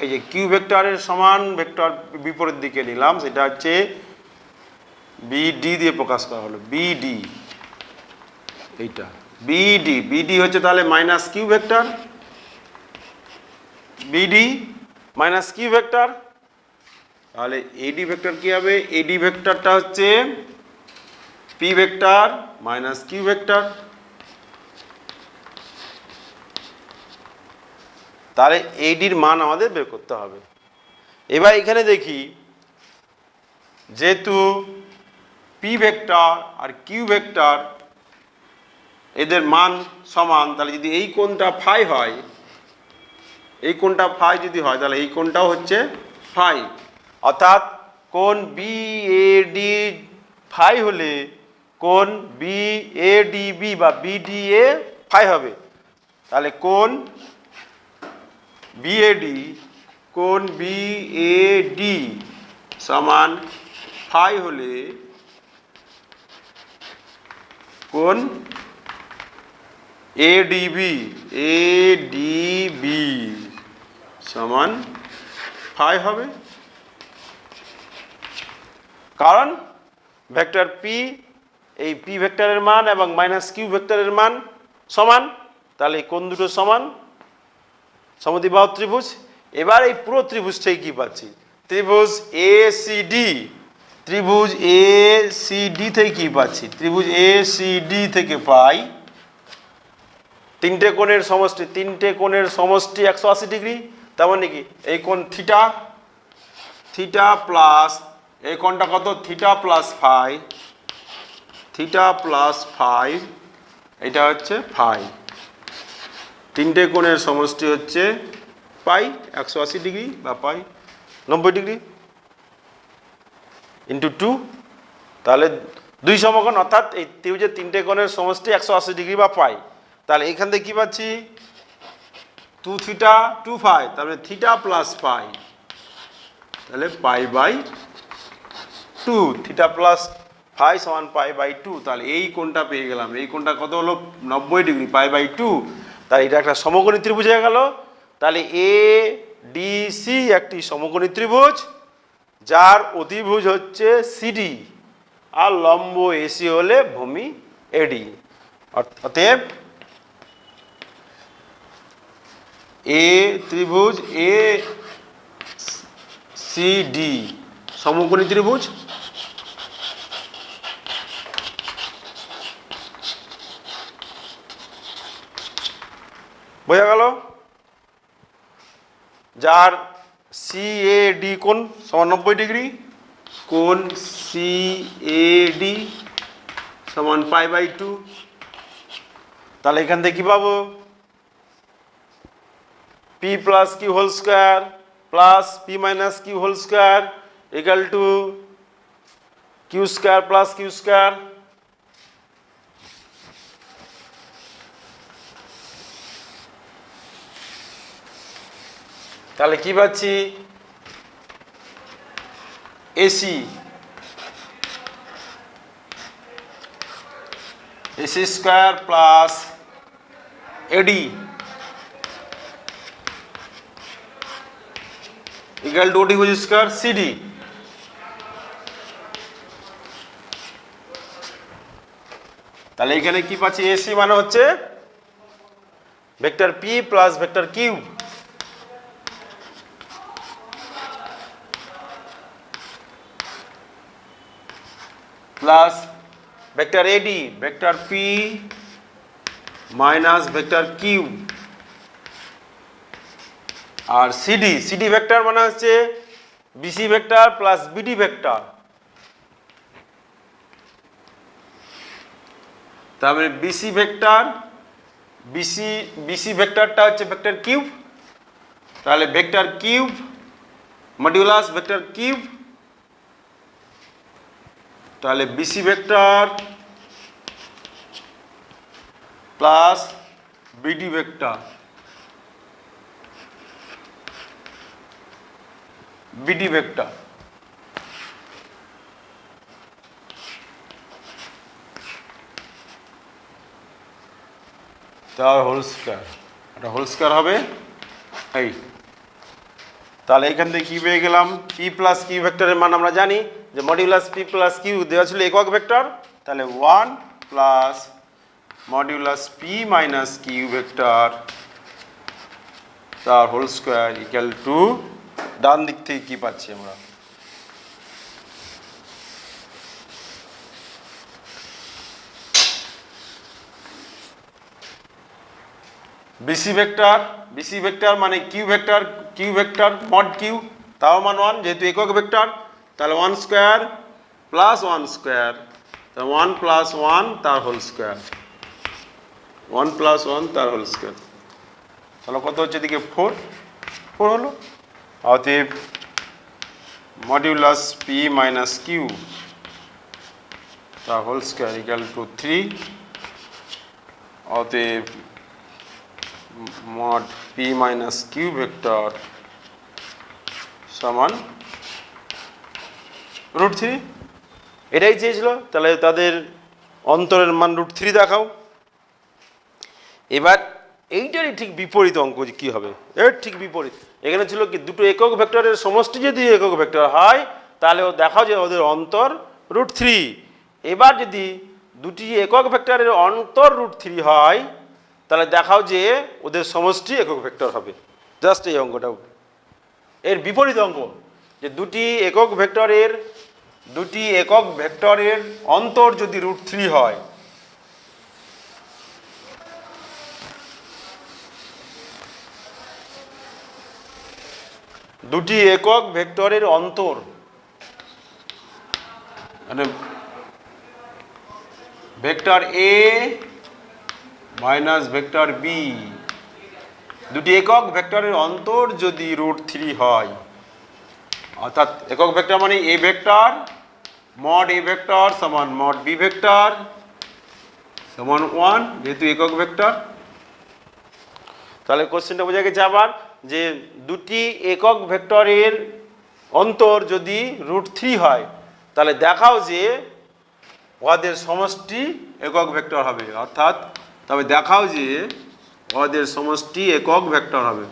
এই যে কিউ ভেক্টরের সমান ভেক্টর বিপরীত দিকে নিলাম, সেটা হচ্ছে বিডি দিয়ে প্রকাশ করা হলো, বিডি, এইটা বিডি, বিডি হচ্ছে তাহলে minus Q vector, BD minus Q vector. তাহলে এডি ভেক্টর কি হবে? এডি ভেক্টরটা হচ্ছে P vector minus Q vector. তাহলে এডির মান আমাদের বের করতে হবে। এবার এখানে দেখি, যেহেতু P vector R Q vector এদের মান সমান, তাহলে যদি এই কোণটা ফাই হয়, এই কোণটা ফাই যদি হয় তাহলে এই কোণটাও হচ্ছে ফাই, অর্থাৎ কোণ বি এ ডি ফাই হলে কোণ বি এ ডি বি বা বিডি এ ফাই হবে। তাহলে কোণ বিএডি, কোণ বিএডি সমান ফাই হলে কোণ এডিবি এডিবি সমান ফাই হবে। কারণ ভেক্টর পি, এই পি ভেক্টরের মান এবং মাইনাস কিউ ভেক্টরের মান সমান, তাহলে এই কোণ দুটো সমান, সমদ্বিবাহু ত্রিভুজ। এবার এই পুরো ত্রিভুজ থেকে কি পাচ্ছি? ত্রিভুজ এ সি ডি, ত্রিভুজ এ সি ডি থেকে কি পাচ্ছি? ত্রিভুজ এ সি ডি থেকে পাই তিনটে কোণের সমষ্টি, তিনটে কোণের সমষ্টি 180 ডিগ্রি। তার মানে কি এই কোণ থিটা, থিটা প্লাস এই কোণটা কত? Theta plus phi, theta plus phi, এটা হচ্ছে ফাই। তিনটে কোণের সমষ্টি হচ্ছে পাই 180 ডিগ্রি বা পাই 90 ডিগ্রি ইন্টু 2, তাহলে 2 সমকোণ, অর্থাৎ এই ত্রিভুজের তিনটে কোণের সমষ্টি 180 ডিগ্রি বা পাই। তাহলে এখান থেকে কি পাচ্ছি? 2 থিটা 2 ফাই, তাহলে থিটা প্লাস ফাই, তাহলে pi by 2, theta plus phi সমান পাই বাই 2। তাহলে এই কোণটা পেয়ে গেলাম। এই কোণটা কত হলো? 90 ডিগ্রি, পাই বাই 2। তাহলে এটা একটা সমকোণী ত্রিভুজ হয়ে গেল। তাহলে এ ডি সি একটি সমকোণী ত্রিভুজ, যার অতিভুজ হচ্ছে সিডি আর লম্ব এসি হলে ভূমি এডি। অতএব এ ত্রিভুজ এ সি ডি সমকোণী ত্রিভুজ। বোঝা গেল? যার সি এ ডি কোণ সমান 90 ডিগ্রি, কোণ সি এ ডি সমান পাই বাই 2। তাহলে এখান থেকে কি পাবো? P plus Q whole square plus P minus Q whole square equal to Q square plus Q square. তাহলে কি পাচ্ছি? AC AC square plus AD equal to ত্রিভুজ স্কোয়ার সিডি। তাহলে এখানে কি পাচ্ছি? এসি মানে হচ্ছে vector P plus vector Q plus vector AD, vector P minus vector Q, আর সিডি, সিডি ভেক্টর মানে হচ্ছে BC vector plus BD vector. তারপরে বিসি ভেক্টর, বিসি ভেক্টরটা হচ্ছে ভেক্টর কিউব, তাহলে vector cube modulus vector cube, তাহলে BC vector plus BD vector, BD vector. তার whole square, এটা হোল স্কয়ার হবে এই। তাহলে এখান থেকে কি পেয়ে গেলাম? পি প্লাস কিউ ভেক্টরের মান আমরা জানি যে মডিউলাস পি প্লাস কিউ দেওয়া ছিল একক ভেক্টর, তাহলে 1 plus modulus P minus Q vector তার হোল স্কয়ার ইকুয়াল টু, ডান দিক থেকে কি পাচ্ছি আমরা? বিসি ভেক্টর, বিসি ভেক্টর মানে Q vector, Q vector mod Q, তাও মান 1 যেহেতু একক ভেক্টর, তাহলে 1 স্কয়ার প্লাস 1 স্কয়ার, তাহলে 1 প্লাস 1 তার হোল স্কয়ার, 1 প্লাস 1 তার হোল স্কয়ার। তাহলে কত হচ্ছে এদিকে 4, 4 হলো। অতএব modulus P minus Q the whole square equal to 3. অতএব mod p minus q vector সমান √3। এটাই চেয়েছিল, তাহলে তাদের অন্তরের মান √3 দেখাও। এবার এইটারই ঠিক বিপরীত অঙ্ক কি হবে, এর ঠিক বিপরীত। এখানে ছিল কি দুটো একক ভেক্টরের সমষ্টি যদি একক ভেক্টর হয় তাহলে দেখাও যে ওদের অন্তর √3। এবার যদি দুটি একক ভেক্টরের অন্তর √3 হয় তাহলে দেখাও যে ওদের সমষ্টি একক ভেক্টর হবে। জাস্ট এই অঙ্কটাও এর বিপরীত অঙ্ক, যে দুটি একক ভেক্টরের অন্তর যদি √3 হয়, দুটি একক ভেক্টরের অন্তর মানে ভেক্টর এ মাইনাস ভেক্টর বি, দুটি একক ভেক্টরের অন্তর যদি √3 হয়, অর্থাৎ একক ভেক্টর মানে এ ভেক্টর মড এ ভেক্টর সমান মড বি ভেক্টর সমান 1, যেহেতু একক ভেক্টর। তাহলে কোশ্চেনটা বোঝা গেছে আবার, যে দুটি একক ভেক্টরের অন্তর যদি √3 হয় তাহলে দেখাও যে ওদের সমষ্টি একক ভেক্টর হবে, অর্থাৎ তবে দেখাও যে ওদের সমষ্টি একক ভেক্টর হবে।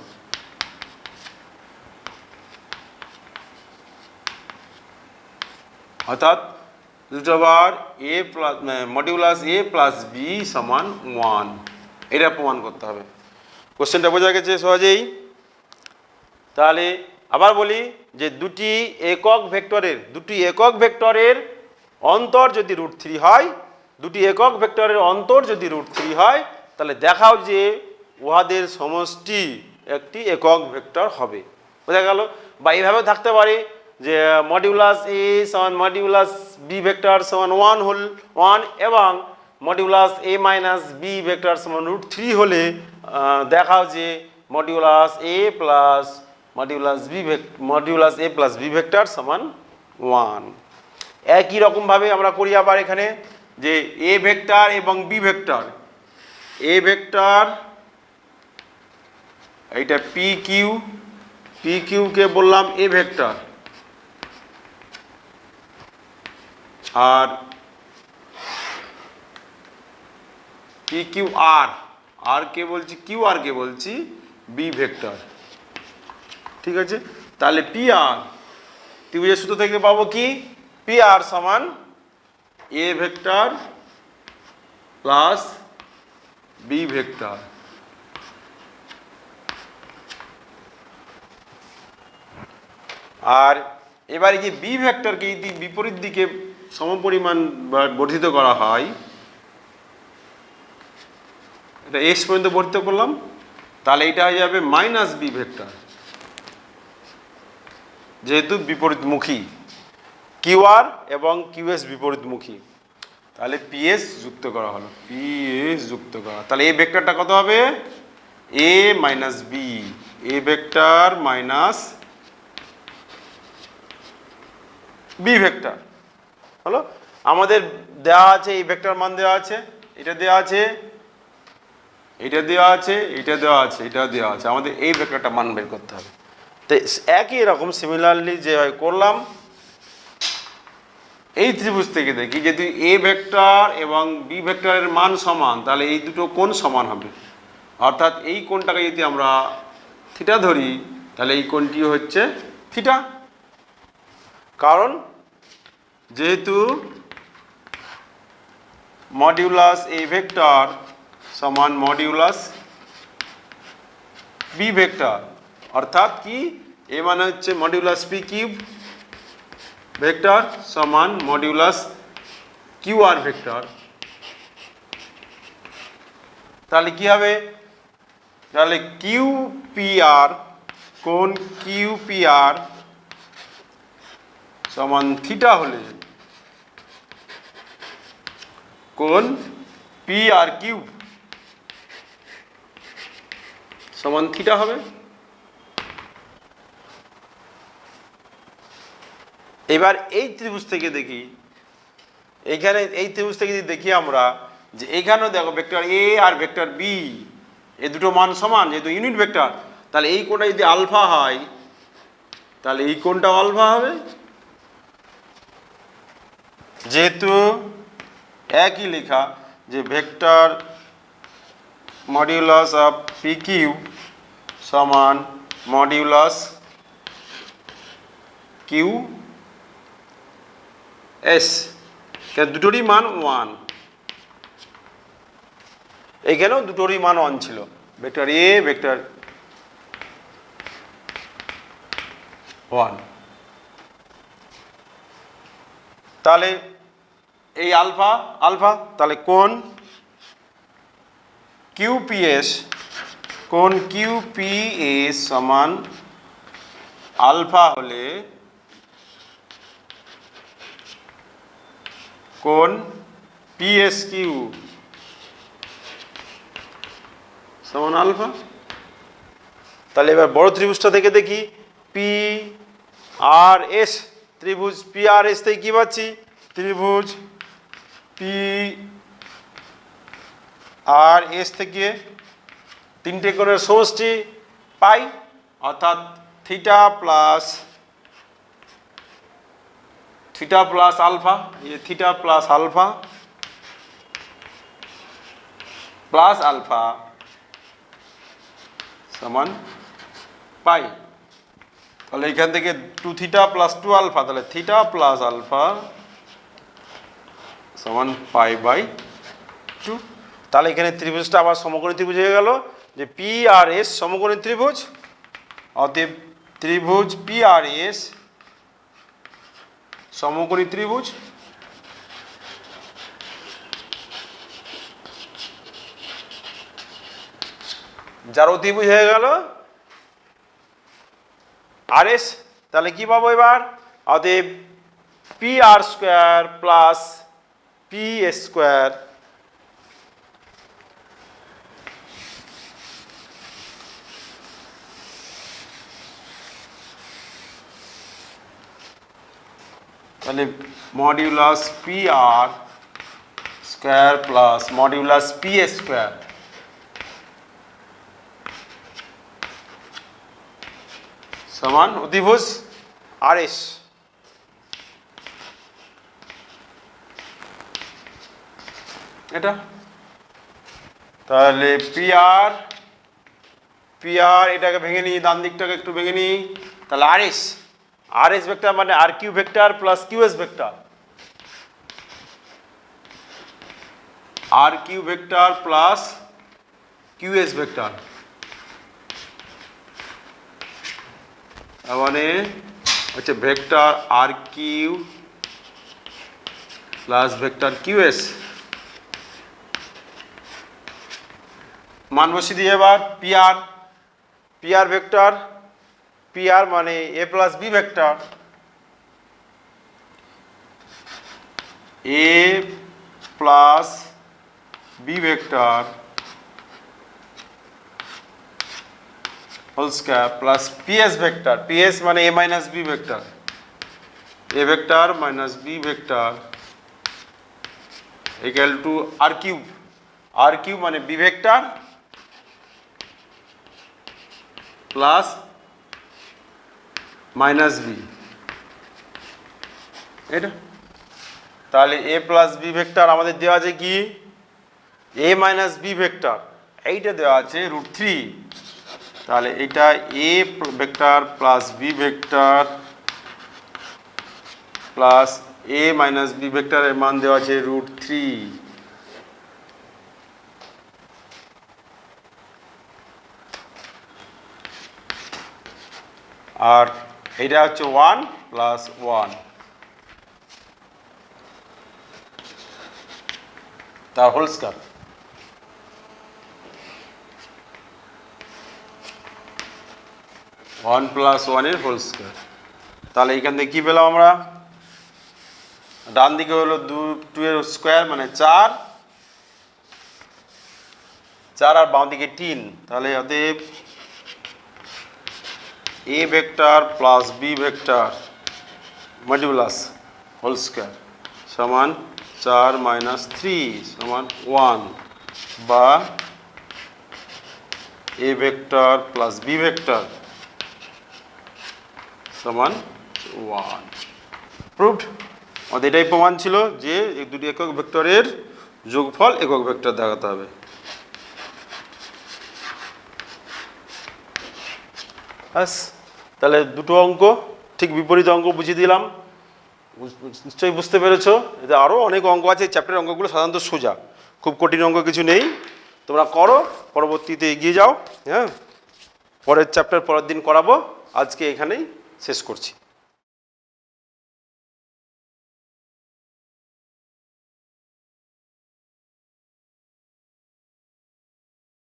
অর্থাৎ √a plus modulus a plus B সমান 1, এটা প্রমাণ করতে হবে। কোশ্চেনটা বোঝা গেছে সহজেই। তাহলে আবার বলি যে দুটি একক ভেক্টরের অন্তর যদি √3 হয়, দুটি একক ভেক্টরের অন্তর যদি √3 হয় তাহলে দেখাও যে উহাদের সমষ্টি একটি একক ভেক্টর হবে। বোঝা গেল? বা এইভাবে থাকতে পারে যে মডিউলাস এ সমান মডিউলাস বি ভেক্টর সমান 1 এবং modulus a minus b vector সমান √3 হলে দেখাও যে modulus a plus modulus a plus B vector সমান 1। একই রকমভাবে আমরা করি আবার এখানে, যে এ ভেক্টর এবং বি ভেক্টর, এ ভেক্টর এইটা পি কিউ কে বললাম এ ভেক্টর, আর পি কিউ আর কে বলছি কে বলছি বি ভেক্টর। ঠিক আছে, তাহলে পি আর ত্রিভুজের সূত্র থেকে পাবো কি, পি আর সমান a vector plus B vector. আর এবারে যে বি ভেক্টরকে যদি বিপরীত দিকে সমপরিমাণ বর্ধিত করা হয়, এটা এক্স পর্যন্ত বর্ধিত করলাম, তাহলে এটা হয়ে যাবে মাইনাস বি ভেক্টর, যেহেতু বিপরীতমুখী কিউআর এবং কিউএস বিপরীতমুখী। তাহলে পিএস যুক্ত করা হলো, তাহলে এই ভেক্টরটা কত হবে, a minus b, a vector minus b vector হলো। আমাদের দেওয়া আছে এই ভেক্টর মান দেওয়া আছে, এটা দেওয়া আছে, এটা দেওয়া আছে, এটা দেওয়া আছে, এটা দেওয়া আছে, আমাদের এই ভেক্টরটা মান বের করতে হবে। তো একই রকম সিমিলারলি যেভাবে করলাম, এই ত্রিভুজ থেকে দেখি যদি এ ভেক্টর এবং বি ভেক্টরের মান সমান, তাহলে এই দুটো কোণ সমান হবে। অর্থাৎ এই কোণটাকে যদি আমরা থিটা ধরি, তাহলে এই কোণটি হচ্ছে থিটা, কারণ যেহেতু মডিউলাস এ ভেক্টর সমান মডিউলাস বি ভেক্টর, অর্থাৎ কি এ মানে হচ্ছে মডিউলাস পি কিউব ভেক্টর সমান মডিউলাস কিউ আর ভেক্টর। তাহলে কি হবে, তাহলে কিউ পি আর, কোণ কিউ পি আর সমান থিটা হলে কোণ পি আর কিউব সমান থিটা হবে। এবার এই ত্রিভুজ থেকে দেখি, এইখানে এই ত্রিভুজ থেকে যদি দেখি আমরা যে এইখানেও দেখো ভেক্টর এ আর ভেক্টর বি এই দুটো মান সমান, যেহেতু ইউনিট ভেক্টর, তাহলে এই কোণটা যদি আলফা হয় তাহলে এই কোণটাও আলফা হবে। যেহেতু একই লেখা যে vector modulus of P Q সমান মডিউলাস কিউ এস, দুটোরই মান 1, এখানেও দুটোরই মান 1 ছিল, ভেক্টর এ ভেক্টর 1। তাহলে এই আলফা আলফা, তাহলে কোণ কিউপিএস, কোণ কিউপিএস সমান আলফা হলে কোণ পিএস কিউ সমান আলফা। তাহলে এবার বড় ত্রিভুজটা থেকে দেখি, পি আর এস, ত্রিভুজ পি আর এস থেকে কি পাচ্ছি, ত্রিভুজ পি আর এস থেকে তিনটে কোণের সমষ্টি পাই, অর্থাৎ থিটা প্লাস আলফা, ये থিটা প্লাস আলফা সমান পাই। তাহলে এখান থেকে 2 থিটা প্লাস 2 আলফা, তাহলে থিটা প্লাস আলফা সমান পাই বাই 2। তাহলে এখানে ত্রিভুজটা আবার সমকোণী ত্রিভুজ হয়ে গেল, যে পি আর এস সমকোণী ত্রিভুজ, অতএব ত্রিভুজ পি আর এস সমকোণী ত্রিভুজ। যার অতিভুজ হয়ে গেল আর এস। তাহলে কি পাবো এবার, অতএব P R square plus P S square তাহলে modulus P R square plus modulus P S square সমান অতিভুজ আর এস। এটা তাহলে পি আর এটাকে ভেঙে নিই, ডান দিকটাকে একটু ভেঙে নিই, তাহলে আর এস ভেক্টর মানে R Q vector plus Q S vector, R Q vector plus Q S vector, মানে হচ্ছে vector R Q plus vector Q S. মান বসিয়ে দিয়ে এবার P R vector, P R মানে a plus B vector, a plus B vector whole square plus PS vector, PS মানে a minus b vector, a vector minus b vector equal to R cube মানে b vector plus minus B, এটা। তাহলে এ plus B vector আমাদের দেওয়া আছে কি, এ minus b vector, এইটা দেওয়া আছে √3। তাহলে এটা A vector plus B vector plus A minus B ভেক্টরের মান দেওয়া আছে √3। আর এটা হচ্ছে 1 প্লাস 1, তার হোল স্কয়ার। 1 প্লাস 1 এর হোল স্কয়ার। তাহলে এখান থেকে কি পেলাম আমরা, ডান দিকে হলো 2 এর স্কয়ার মানে 4 আর বাম দিকে 3। তাহলে অতএব A vector plus B vector modulus whole square সমান 4 মাইনাস 3 সমান 1 বা A vector plus B vector সমান 1। প্রুভড। আমাদের এটাই প্রমাণ ছিল যে এই দুটি একক ভেক্টরের যোগফল একক ভেক্টর দেখাতে হবে। ব্যাস, তাহলে দুটো অঙ্ক ঠিক বিপরীত অঙ্ক বুঝিয়ে দিলাম, নিশ্চয়ই বুঝতে পেরেছো। এতে আরও অনেক অঙ্ক আছে, এই চ্যাপ্টারের অঙ্কগুলো সাধারণত সোজা, খুব কঠিন অঙ্ক কিছু নেই। তোমরা করো, পরবর্তীতে এগিয়ে যাও। হ্যাঁ, পরের চ্যাপ্টার পরের দিন করাবো, আজকে এখানেই শেষ করছি।